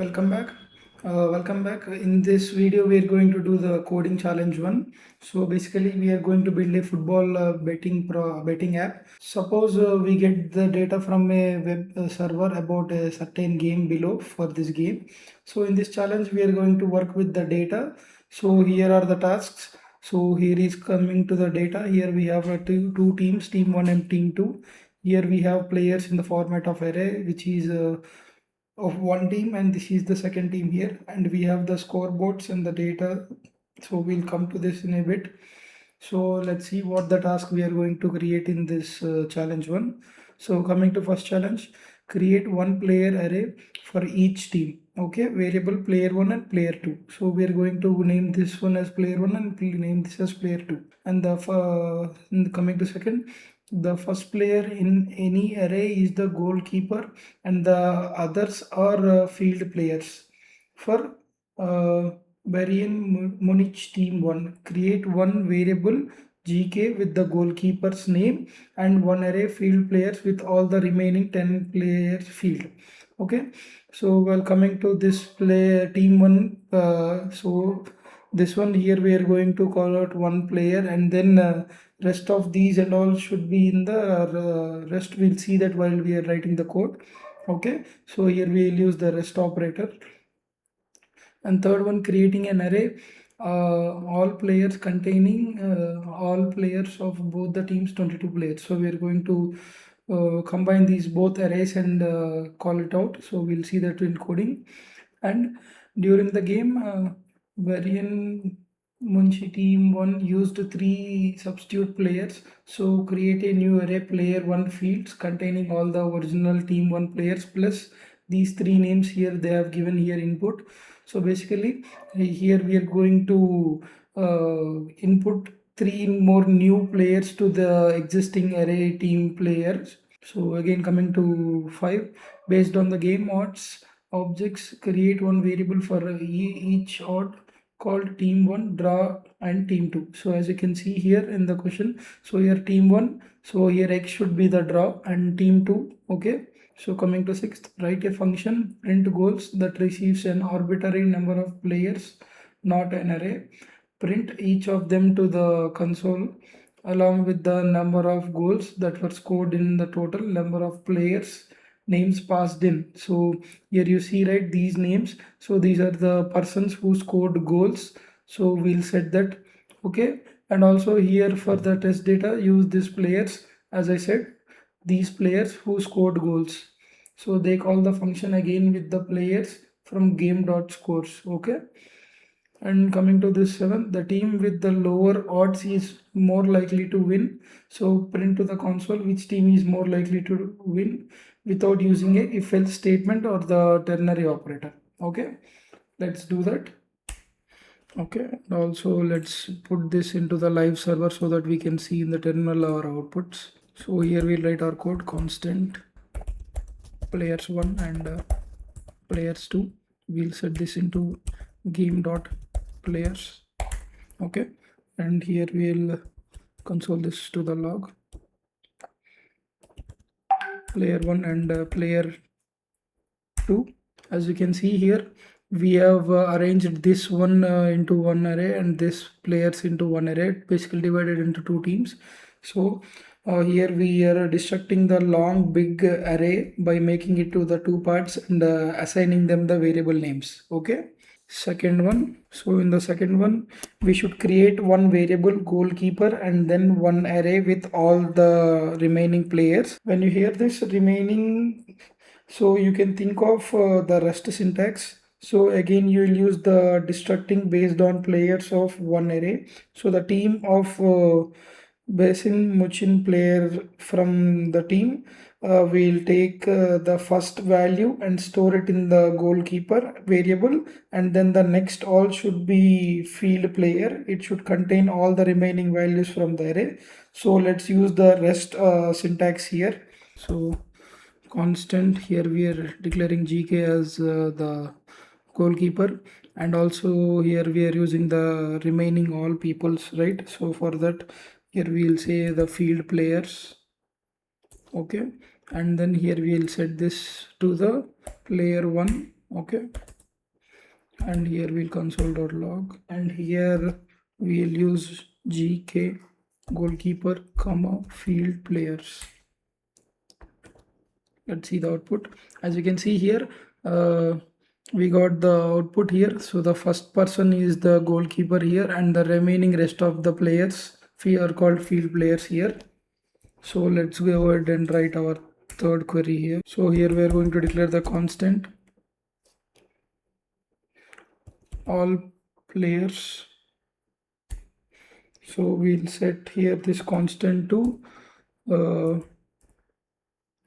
Welcome back. Welcome back. In this video, we are going to do the coding challenge one. So basically, we are going to build a football betting app. Suppose we get the data from a web server about a certain game below for this game. So in this challenge, we are going to work with the data. So here are the tasks. So here is coming to the data. Here we have two teams, team one and team two. Here we have players in the format of array, which is of one team, and this is the second team here, and we have the scoreboards and the data. So we'll come to this in a bit. So let's see what the task we are going to create in this challenge one. So coming to first challenge, create one player array for each team. Okay, variable player one and player two. So we are going to name this one as player one and name this as player two. And coming to second, the first player in any array is the goalkeeper and the others are field players. For Bayern Munich team 1, create one variable GK with the goalkeeper's name and one array field players with all the remaining 10 players field. Okay, so while coming to this play team 1, so this one here we are going to call out one player, and then rest of these and all should be in the rest. We'll see that while we are writing the code. Okay, so here we will use the rest operator. And third one, creating an array all players containing all players of both the teams, 22 players. So we are going to combine these both arrays and call it out. So we'll see that in coding. And during the game, Varian Munshi team 1 used 3 substitute players. So create a new array player 1 fields containing all the original team 1 players plus these 3 names here they have given here input. So basically here we are going to input 3 more new players to the existing array team players. So again coming to 5, based on the game odds objects, create one variable for each odd called team 1 draw and team 2. So as you can see here in the question, so here team 1, so here x should be the draw and team 2. Okay, so coming to 6th, write a function print goals that receives an arbitrary number of players, not an array. Print each of them to the console along with the number of goals that were scored in the total number of players names passed in. So here you see, right, these names. So these are the persons who scored goals. So we'll set that. Okay, and also here for the test data, use these players. As I said, these players who scored goals. So they call the function again with the players from game.scores. Okay, and coming to this 7, the team with the lower odds is more likely to win. So print to the console which team is more likely to win without using a if else statement or the ternary operator. Okay, let's do that. Okay, also let's put this into the live server so that we can see in the terminal our outputs. So here we'll write our code constant players 1 and players 2. We'll set this into game.players. Okay, and here we'll console this to the log player 1 and player 2. As you can see here, we have arranged this one into one array and this players into one array, basically divided into two teams. So here we are destructing the long big array by making it to the two parts and assigning them the variable names. Okay, second one, so in the second one we should create one variable goalkeeper and then one array with all the remaining players. When you hear this remaining, so you can think of the rest syntax. So again you will use the destructing based on players of one array. So the team of Basin Muchin player from the team will take the first value and store it in the goalkeeper variable, and then the next all should be field player. It should contain all the remaining values from the array. So let's use the rest syntax here. So constant, here we are declaring GK as the goalkeeper, and also here we are using the remaining all peoples, right? So for that, here we'll say the field players. Okay, and then here we'll set this to the player 1. Okay, and here we'll console.log, and here we'll use gk goalkeeper comma field players. Let's see the output. As you can see here, we got the output here. So the first person is the goalkeeper here, and the remaining rest of the players are called field players here. So let's go ahead and write our third query here. So here we are going to declare the constant all players. So we'll set here this constant to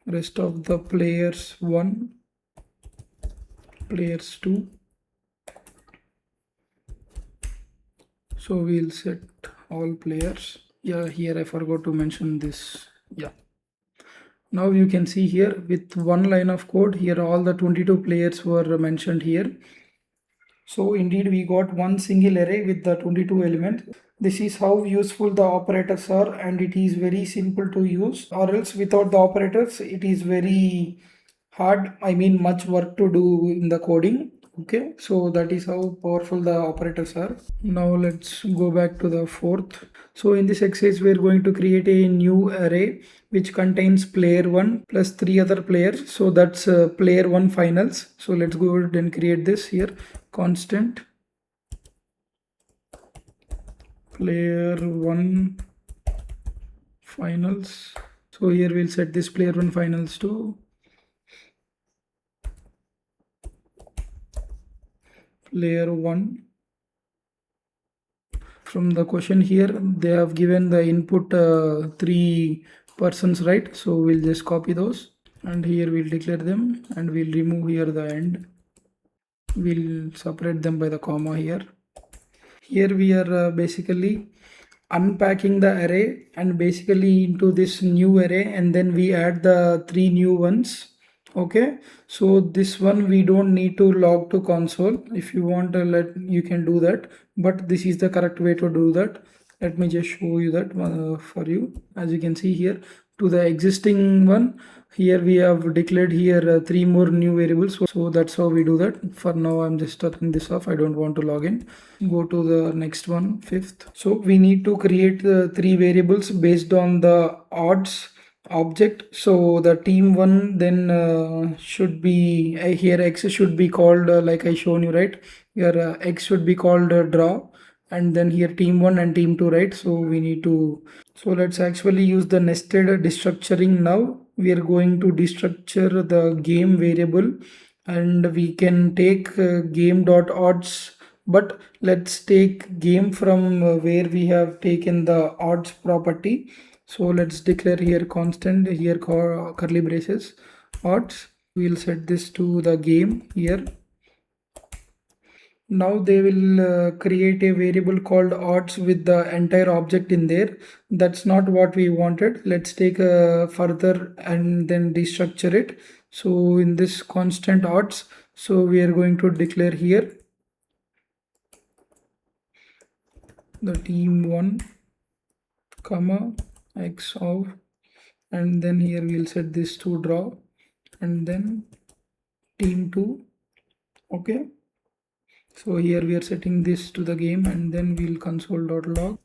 rest of the players 1, players 2. So we'll set all players. Yeah, here I forgot to mention this. Yeah. Now you can see here with one line of code here, all the 22 players were mentioned here. So indeed we got one single array with the 22 elements. This is how useful the operators are, and it is very simple to use, or else without the operators it is very hard, I mean much work to do in the coding. Okay, so that is how powerful the operators are. Now let's go back to the fourth. So in this exercise we are going to create a new array which contains player 1 plus 3 other players. So that's player 1 finals. So let's go ahead and create this here. Constant player 1 finals. So here we'll set this player 1 finals to player 1. From the question here they have given the input 3 persons, right? So we'll just copy those, and here we'll declare them, and we'll remove here the end. We'll separate them by the comma here. Here we are basically unpacking the array and basically into this new array, and then we add the 3 new ones. Okay, so this one we don't need to log to console. If you want to you can do that, but this is the correct way to do that. Let me just show you that for you. As you can see here, to the existing one, here we have declared here 3 more new variables. So that's how we do that. For now I'm just turning this off, I don't want to log in. Go to the next one, fifth. So we need to create 3 variables based on the odds object. So the team 1 then should be here x should be called like I shown you, right? Here x should be called draw, and then here team 1 and team 2, right? So we need to, so let's actually use the nested destructuring. Now we are going to destructure the game variable, and we can take game dot odds, but let's take game from where we have taken the odds property. So let's declare here constant here curly braces odds. We'll set this to the game here. Now they will create a variable called odds with the entire object in there. That's not what we wanted. Let's take further and then destructure it. So in this constant odds, so we are going to declare here the team 1 comma x of, and then here we'll set this to draw, and then team 2. Okay, so here we are setting this to the game, and then we'll console.log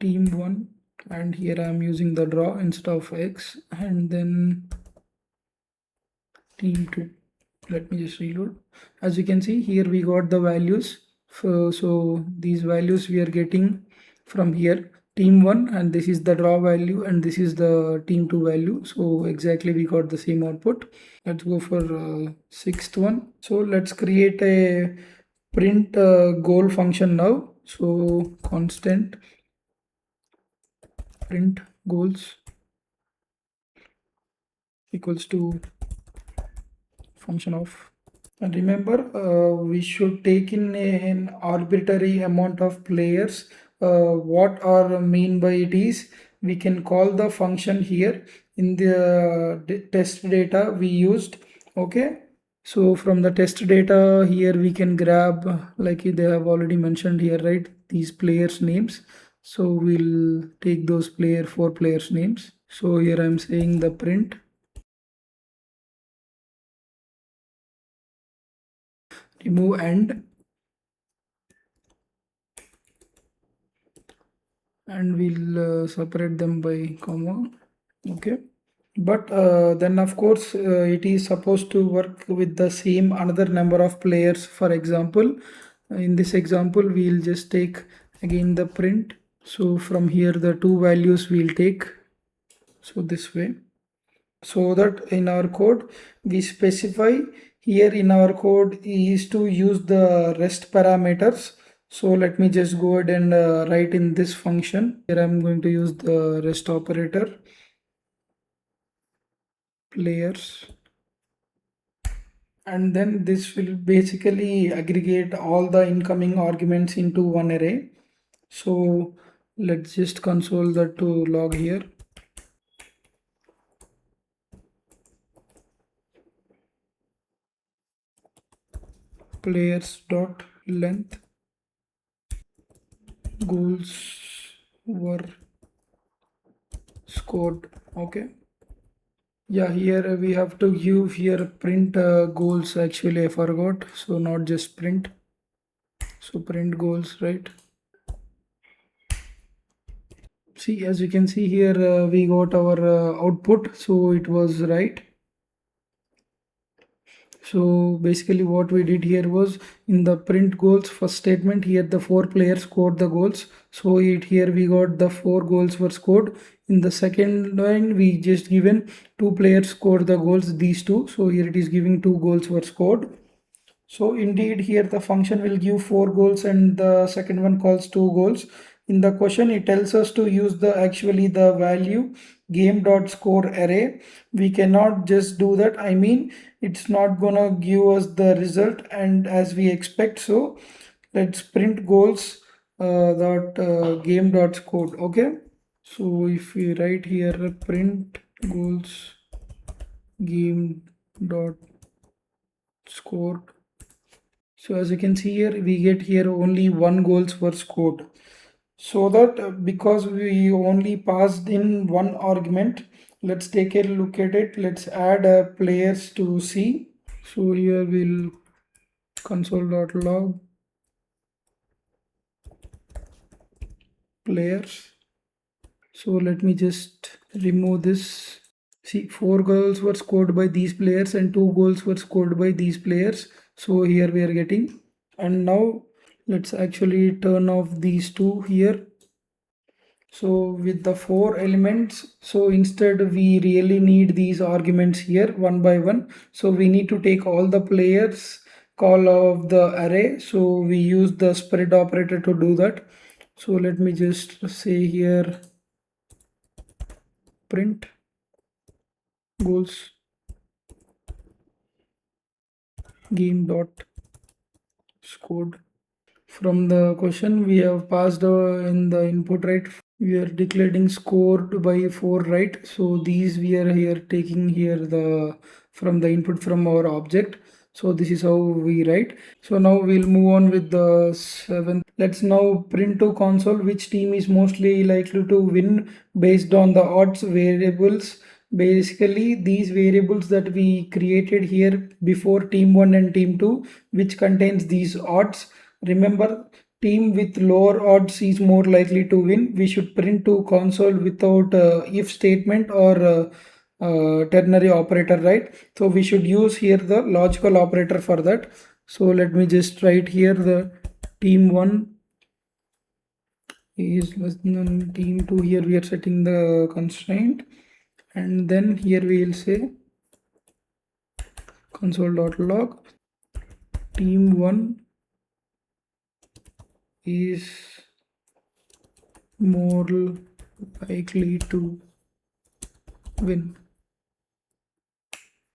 team 1, and here I am using the draw instead of x, and then team 2. Let me just reload. As you can see here we got the values. So these values we are getting from here, team 1, and this is the draw value, and this is the team 2 value. So exactly we got the same output. Let's go for sixth one. So let's create a print goal function now. So constant print goals equals to function of, and remember we should take in an arbitrary amount of players. What our mean by it is, we can call the function here in the test data we used. Okay, so from the test data here we can grab like they have already mentioned here, right, these players names. So we'll take those 4 players names. So here I'm saying the print remove and we'll separate them by comma. Okay, but then of course it is supposed to work with the same another number of players. For example, in this example we'll just take again the print. So from here the two values we'll take, so this way, so that in our code we specify here in our code is to use the rest parameters. So let me just go ahead and write in this function. Here I'm going to use the rest operator, players, and then this will basically aggregate all the incoming arguments into one array. So let's just console that to log here. Players dot length goals were scored. Okay, yeah, here we have to give here print goals. Actually I forgot, so not just print, so print goals, right? See, as you can see here we got our output, so it was right. So basically what we did here was in the print goals first statement, here the four players scored the goals. So here we got the four goals were scored. In the second line we just given two players scored the goals, these two. So here it is giving two goals were scored. So indeed here the function will give four goals and the second one calls two goals. In the question it tells us to use the actually the value game.score array. We cannot just do that. I mean it's not gonna give us the result and as we expect. So let's print goals dot game.score. Okay. So if we write here print goals game dot score. So as you can see here, we get here only one goals were scored. So that because we only passed in one argument, let's take a look at it. Let's add players to C. So here we'll console.log players. So let me just remove this. See, four goals were scored by these players and two goals were scored by these players. So here we are getting, and now let's actually turn off these two here. So with the four elements, so instead we really need these arguments here one by one. So we need to take all the players call of the array. So we use the spread operator to do that. So let me just say here print goals game dot scored. From the question we have passed in the input, right? We are declaring scored by 4, right? So these we are here taking here the from the input from our object. So this is how we write. So now we'll move on with the 7th. Let's now print to console which team is mostly likely to win based on the odds variables. Basically these variables that we created here before team 1 and team 2, which contains these odds. Remember, team with lower odds is more likely to win. We should print to console without if statement or ternary operator, right? So we should use here the logical operator for that. So let me just write here the team 1 is less than team 2. Here we are setting the constraint, and then here we will say console.log team 1 is more likely to win.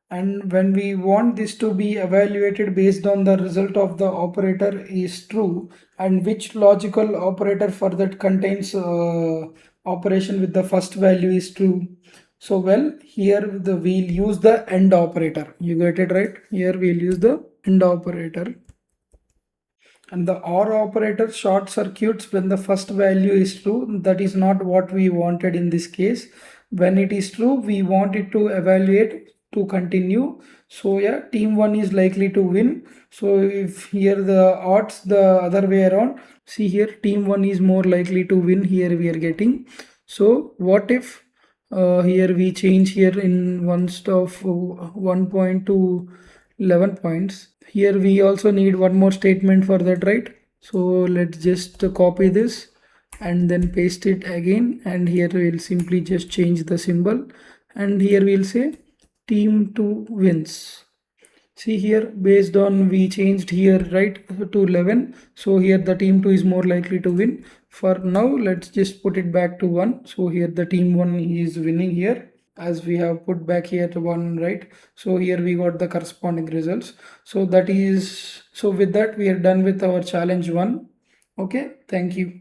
And when we want this to be evaluated based on the result of the operator is true, and which logical operator for that contains operation with the first value is true. So well, here we'll use the AND operator. You get it right? Here we'll use the AND operator. And the OR operator short circuits when the first value is true. That is not what we wanted in this case. When it is true, we want it to evaluate to continue. So yeah, team 1 is likely to win. So if here the odds the other way around, see here team 1 is more likely to win, here we are getting. So what if here we change here in one of 1 point to 11 points. Here we also need one more statement for that, right? So let's just copy this and then paste it again, and here we'll simply just change the symbol, and here we'll say team 2 wins. See here, based on we changed here right to 11, so here the team 2 is more likely to win. For now, let's just put it back to 1. So here the team 1 is winning here, as we have put back here to 1, right? So here we got the corresponding results. So that is, so with that we are done with our challenge 1. Okay, thank you.